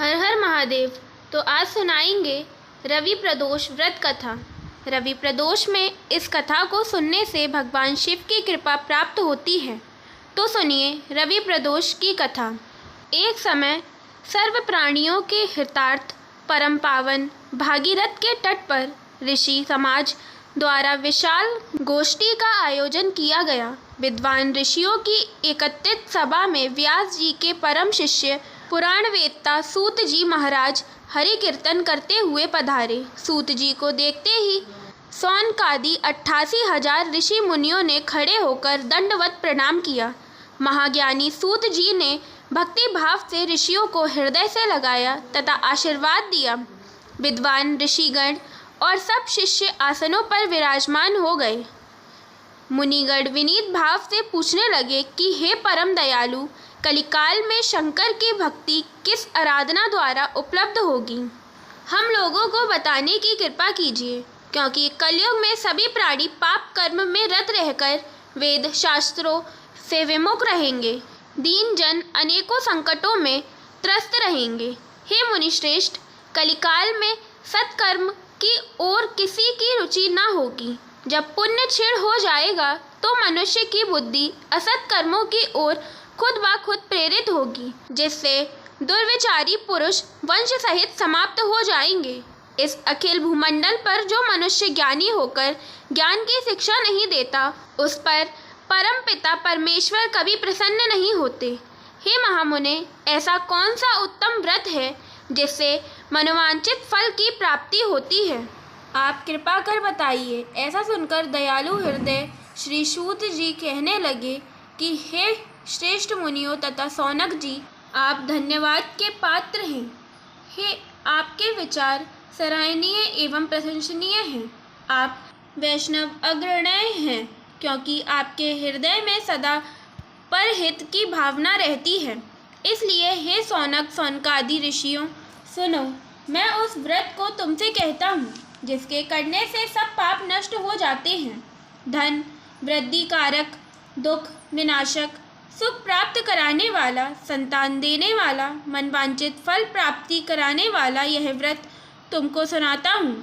हर हर महादेव। तो आज सुनाएंगे रवि प्रदोष व्रत कथा। रवि प्रदोष में इस कथा को सुनने से भगवान शिव की कृपा प्राप्त होती है। तो सुनिए रवि प्रदोष की कथा। एक समय सर्व प्राणियों के हितार्थ परम पावन भागीरथ के तट पर ऋषि समाज द्वारा विशाल गोष्ठी का आयोजन किया गया। विद्वान ऋषियों की एकत्रित सभा में व्यास जी के परम शिष्य पुराण वेत्ता सूत जी महाराज हरि कीर्तन करते हुए पधारे। सूत जी को देखते ही सौनकादि 88,000 ऋषि मुनियों ने खड़े होकर दंडवत प्रणाम किया। महाज्ञानी सूत जी ने भक्ति भाव से ऋषियों को हृदय से लगाया तथा आशीर्वाद दिया। विद्वान ऋषिगण और सब शिष्य आसनों पर विराजमान हो गए। मुनिगण विनीत भाव से पूछने लगे कि हे परम दयालु, कलिकाल में शंकर की भक्ति किस आराधना द्वारा उपलब्ध होगी? हम लोगों को बताने की कृपा कीजिए, क्योंकि कलयुग में सभी प्राणी पाप कर्म में रत रहकर वेद शास्त्रों से विमुख रहेंगे। दीन जन अनेकों संकटों में त्रस्त रहेंगे। हे मुनिश्रेष्ठ, कलिकाल में सत्कर्म की ओर किसी की रुचि न होगी। जब पुण्य क्षीण हो जाएगा तो मनुष्य की बुद्धि असत कर्मों की ओर खुद ब खुद प्रेरित होगी, जिससे दुर्विचारी पुरुष वंश सहित समाप्त हो जाएंगे। इस अखिल भूमंडल पर जो मनुष्य ज्ञानी होकर ज्ञान की शिक्षा नहीं देता, उस पर परम पिता परमेश्वर कभी प्रसन्न नहीं होते। हे महामुने, ऐसा कौन सा उत्तम व्रत है जिससे मनोवांछित फल की प्राप्ति होती है? आप कृपा कर बताइए। ऐसा सुनकर दयालु हृदय श्री सूत जी कहने लगे कि हे श्रेष्ठ मुनियों तथा सौनक जी, आप धन्यवाद के पात्र हैं। हे आपके विचार सराहनीय एवं प्रशंसनीय हैं। आप वैष्णव अग्रण्य हैं, क्योंकि आपके हृदय में सदा परहित की भावना रहती है। इसलिए हे सौनक सौनकादि ऋषियों, सुनो, मैं उस व्रत को तुमसे कहता हूँ जिसके करने से सब पाप नष्ट हो जाते हैं। धन वृद्धि कारक, दुख विनाशक, सुख प्राप्त कराने वाला, संतान देने वाला, मनवांचित फल प्राप्ति कराने वाला यह व्रत तुमको सुनाता हूँ,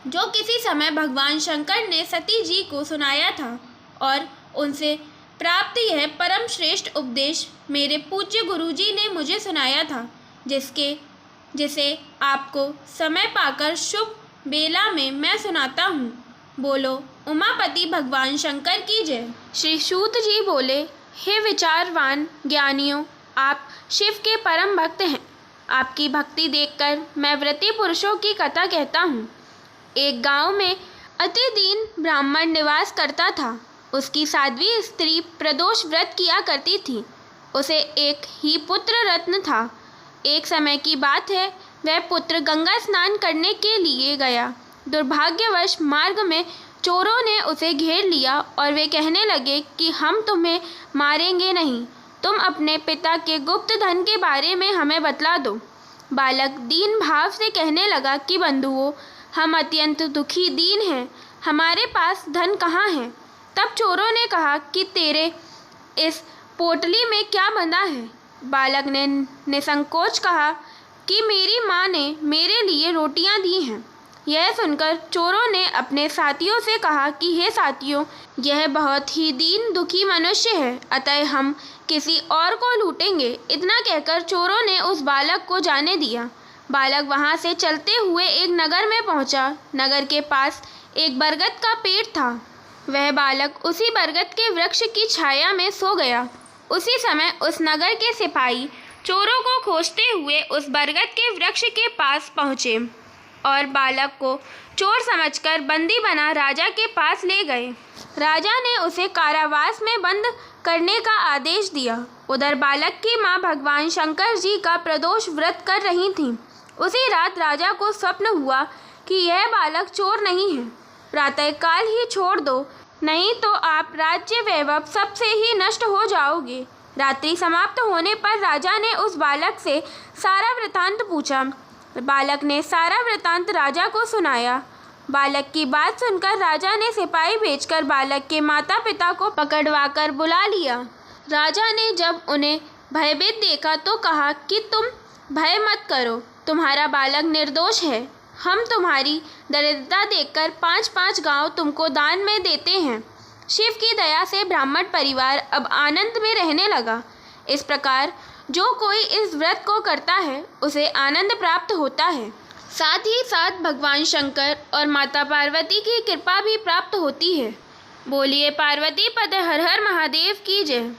जो किसी समय भगवान शंकर ने सती जी को सुनाया था और उनसे प्राप्त यह परम श्रेष्ठ उपदेश मेरे पूज्य गुरुजी ने मुझे सुनाया था, जिसे आपको समय पाकर शुभ बेला में मैं सुनाता हूँ। बोलो उमापति भगवान शंकर की जय। श्री सूत जी बोले, हे विचारवान ज्ञानियों, आप शिव के परम भक्त हैं। आपकी भक्ति देखकर मैं व्रती पुरुषों की कथा कहता हूँ। एक गांव में अति दीन ब्राह्मण निवास करता था। उसकी साध्वी स्त्री प्रदोष व्रत किया करती थी। उसे एक ही पुत्र रत्न था। एक समय की बात है, वह पुत्र गंगा स्नान करने के लिए गया। दुर्भाग्यवश मार्ग में चोरों ने उसे घेर लिया और वे कहने लगे कि हम तुम्हें मारेंगे नहीं, तुम अपने पिता के गुप्त धन के बारे में हमें बतला दो। बालक दीन भाव से कहने लगा कि बंधुओं, हम अत्यंत दुखी दीन हैं, हमारे पास धन कहाँ है? तब चोरों ने कहा कि तेरे इस पोटली में क्या बंधा है? बालक ने निसंकोच कहा कि मेरी माँ ने मेरे लिए रोटियां दी हैं। यह सुनकर चोरों ने अपने साथियों से कहा कि हे साथियों, यह बहुत ही दीन दुखी मनुष्य है, अतः हम किसी और को लूटेंगे। इतना कहकर चोरों ने उस बालक को जाने दिया। बालक वहाँ से चलते हुए एक नगर में पहुँचा। नगर के पास एक बरगद का पेड़ था। वह बालक उसी बरगद के वृक्ष की छाया में सो गया। उसी समय उस नगर के सिपाही चोरों को खोजते हुए उस बरगद के वृक्ष के पास पहुँचे और बालक को चोर समझकर बंदी बना राजा के पास ले गए। राजा ने उसे कारावास में बंद करने का आदेश दिया। उधर बालक की माँ भगवान शंकर जी का प्रदोष व्रत कर रही थीं। उसी रात राजा को स्वप्न हुआ कि यह बालक चोर नहीं है, प्रातःकाल ही छोड़ दो, नहीं तो आप राज्य वैभव सबसे ही नष्ट हो जाओगे। रात्रि समाप्त होने पर राजा ने उस बालक से सारा वृतांत पूछा। बालक ने सारा वृतांत राजा को सुनाया। बालक की बात सुनकर राजा ने सिपाही भेजकर बालक के माता पिता को पकड़वाकर बुला लिया। राजा ने जब उन्हें भयभीत देखा तो कहा कि तुम भय मत करो, तुम्हारा बालक निर्दोष है। हम तुम्हारी दरिद्रता देखकर 5-5 गांव तुमको दान में देते हैं। शिव की दया से ब्राह्मण परिवार अब आनंद में रहने लगा। इस प्रकार जो कोई इस व्रत को करता है उसे आनंद प्राप्त होता है। साथ ही साथ भगवान शंकर और माता पार्वती की कृपा भी प्राप्त होती है। बोलिए पार्वती पद हर हर महादेव की जय।